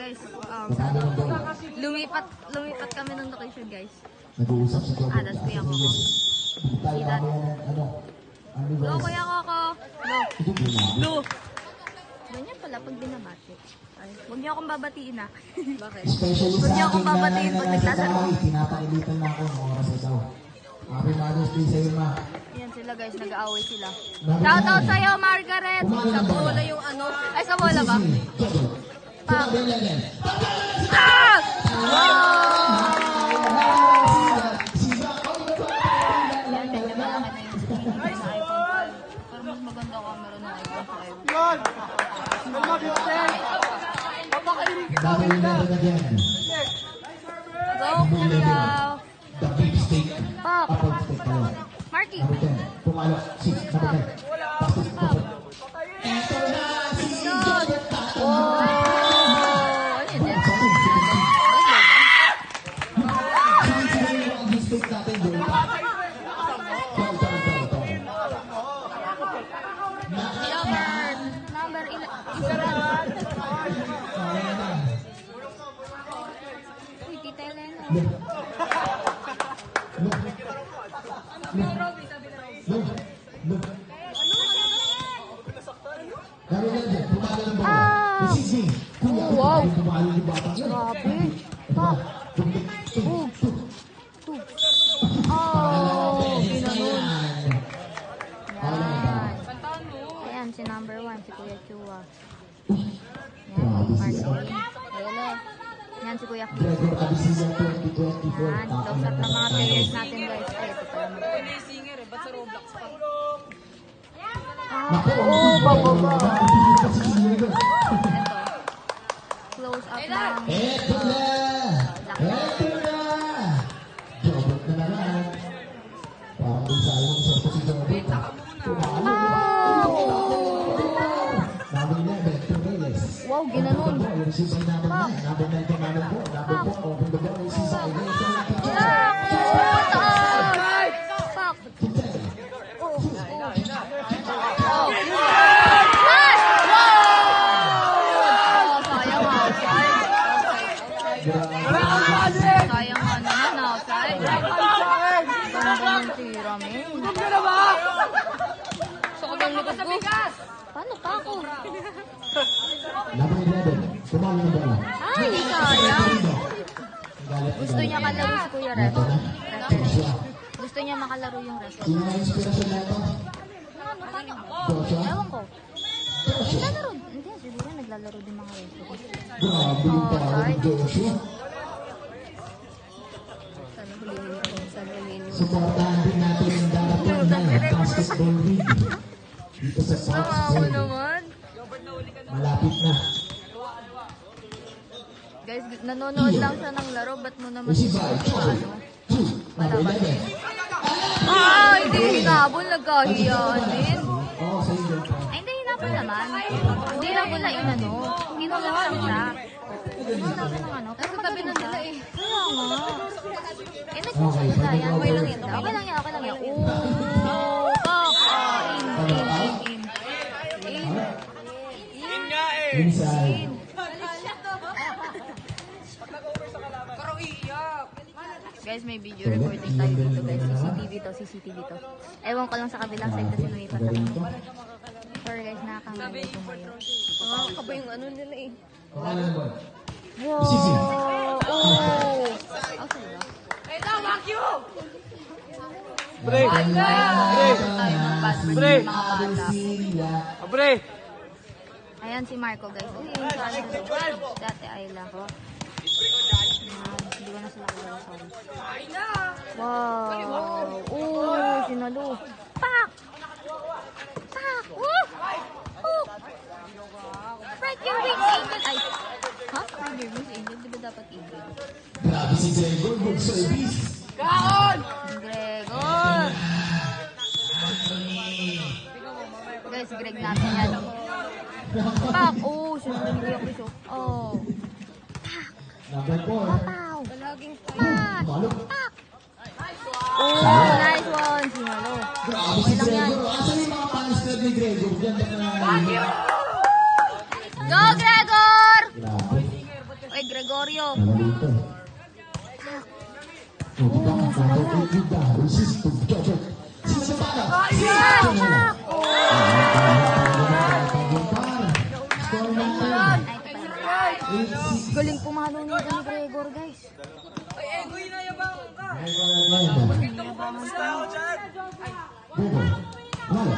guys, lumipat kami ng location guys. Nag-uusap si Jojo. Das kuya ko. Go, kuya ko ako. Go. Ganyan pala pag binabati. Ay, huwag niyo akong babatiin ah. Bakit? Especially Huwag sa niyo akin akong babatiin pag nagtatanong. pinapakilitan na ako ng oras ikaw. Happy Mother's Day sa'yo, ma. Yan sila guys, nag-aaway sila. Shoutout sa'yo, Margaret! Sa bola yung ano. Ay, sa bola ba? Ah! Yan, medyo malaki na yung screen ng iPhone 12. Pero mas maganda camera ng iPhone 5. Yan! Dami yung meron na dyan. Go, kuya! The big steak. Pop! Apple steak na yun. Marky! Number 10. Pumalo. 6. Number 10. Pastos. Pop! Eto na si Shot! Jojo. Oh! Ano yun din? Ang big steak natin, Jojo. Number 11. Uy, Tita Elena. Wow! Grabe! Pop! Oh! Ginanon. Yan. Ayan, si number 1, si Kuya Chua. Yan, Marceline. Ayan. Yan, si Kuya Kim. Yan, close up ng mga players natin guys. Ay, ito pala mo. Oh, bababa. Ito. Close up ng... Eto na! Eto na! Jobot na naman. Parang din sa ayaw sa si Jobot. Namin na, Vector Reyes. Wow, ginanon. Yung sisay namin na. Namin na ito namin po. Namin po. Open the door. Sisay na ito. Fuck! Sayang nga naman, outside. Ganda ng tira, men. Sakot ang likod ko. Paano pa ako? Number 11. Kumali na bola. Ay, sayang. Gusto niya kalaro si Kuya Ref. Gusto niya makalaro yung ref. Sino na inspirasyon na ito? Joshua? Ewan ko. Naglalaro. Hindi, siguro naglalaro din mga ref. Grabe yung power ni Joshua. Sana hulihin ko. Sana hulihin ko. Supportahan din natin yung darating na basketball league. Dito sa South Wow Zone. naman. Malapit na. Guys, nanonood lang siya ng laro. Ba't mo naman Receive by Joshua. Number 11. Ah, hindi hinabol. Nagkahiyaan din. Oo, sa iyo. Ay, hindi hinabol naman. Hindi lang nila inano. Ginulat lang siya. Ginulat ng ano. Kasi tabi na nila eh. Kaya nga. Eh, nag-push nila yan. Okay lang yan. Okay lang yan. Okay lang yan. Oh, fuck. Inside. Guys, may video recording tayo dito guys. CCTV to. Ewan ko lang sa kabilang side kasi lumipat na kami. Sorry guys, nakakamali ko ngayon. Nakakaba yung ano nila eh. Pangalan mo. Wow! Oh! Okay ba? Pre! Pre! Pre! Ayan si Marco guys. Uy, yung dati Ayla. Hindi ko na sila kilala, sorry. Wow! Oh, sinalo. Pak! Pak! Oh! Spread your wings, Angel! Ay! Ha? Spread your wings, Angel? Di ba dapat Angel? Grabe si Gregor. Good service. Gregor! Guys, Greg natin yan. Pak! Oh, sinalo ni Kuya Chris. Oh. Number 4. Papaw! Smash! Malo. Pak! Oh, nice one! Sinalo. Grabe si Gregor. Asan yung mga pang-spread ni Gregor? Diyan na Go, Gregor! Grabe. Oy, Gregorio. Nalalito. Oh, di ba? Number 8 with the resist to Jojo. Sino sa bala? Score natin. Galing pumalo ni Gregor, guys. Gregor. Wala.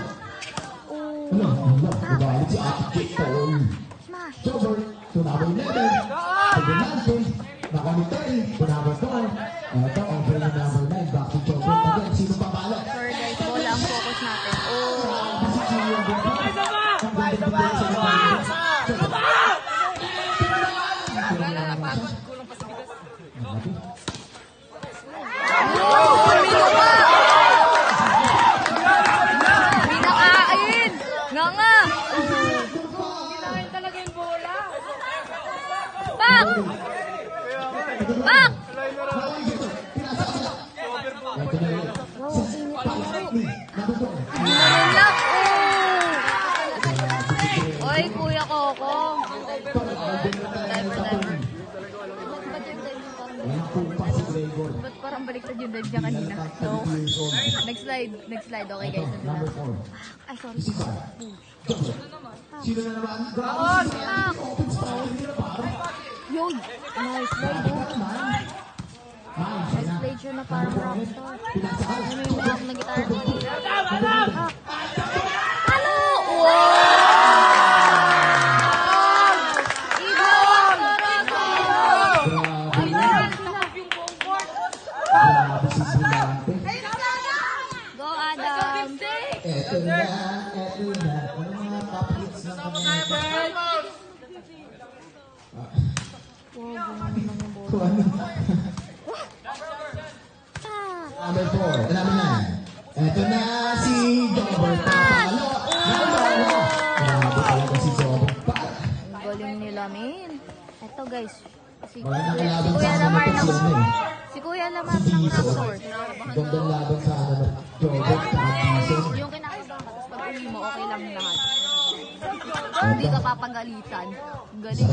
Ano? Nagalit si Ate Kate Paul. Smash. Jojo. To number 11. Pagdunante. Nakamintay. To number 4. Ito ang friend ng number 9. Back to Jojo. Again, sino pa bala? Sure, guys. Bola ang focus natin. Oh. Pinakain! Nga nga! Pak! Pak! Nalulak! Oh! Oy, Kuya Coco. Ba't parang baliktad yung dive niya kanina? So, next slide. Okay, guys. Number 4. Ay, sorry. Sino na naman? Pak! Yun! Nice slide, oh. Nice slide siya na parang rockstar. Ano yung mayroon na gitara? Ano? Wow! Go, Adam! Eto na. Ano mga top hits na kami? Wow, gano'n naman yung bola. Kung ano? Number 4. Number 9. Eto na si Jobber Papalo. Grabe talaga si Jobber Papalo. Ang galing nila, min. Eto, guys. Si Wala na kalaban sa Kuya ano Lamar na ng kasi ano eh. Si Kuya Lamar ng Raptors. Gandang laban sa ano na Jobber Papalo. Yung kinakaibang ka, tapos pag uli mo, okay lang lahat. Hindi ka papagalitan. Ang galing.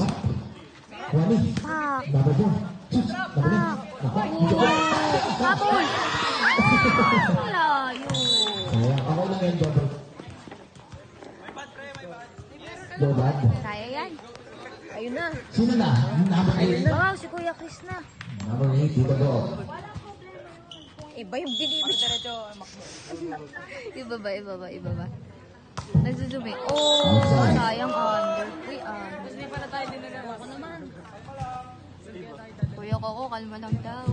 Wani. Pak! Number 4. Number 9. Kapol! Layo! Kaya ako lang yung Jobber. Jobber. Kaya yan. Ayun na. Sino na? Number 8. Wow, si Kuya Chris na. Number 8. Dito go. Iba yung binibig. Iba ba? Nagsusumi. Oh, sayang under. Uy, under. Hindi pa na tayo dinalawa ko naman. Kuya Coco, kalma lang daw.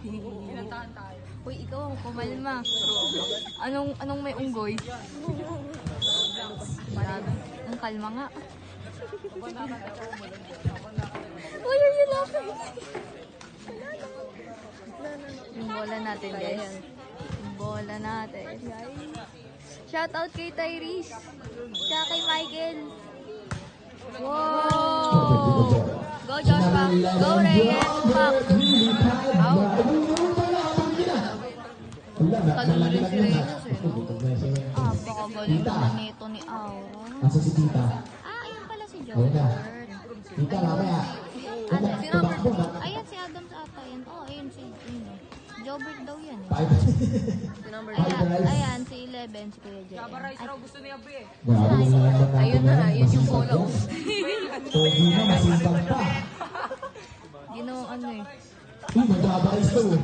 Pinantahan tayo. Uy, ikaw, kumalma. Anong may unggoy? Ang kalma nga. Uy, yun lang. Yung bola natin, guys. Yung bola natin. Shoutout kay Tyrese. Tsaka kay Michael. Wow! Go, Joshua. Go, Reyes. Back. Out. Kalulun si Reyes, eh. Baka galing naman nito ni Aura. Asa si Tita? Ayun pala si Ayun na. Jobber. Tita, mamaya. Si Robert. Ayan si Adams ata yan. Ayun si Jobber daw yan. Ayan, si 11, si Kuya Jay. Grabe lang naman natin. Ayun na, yun yung polo. Pogi na, masipag pa. Gino, ano eh. Mag-abaris to.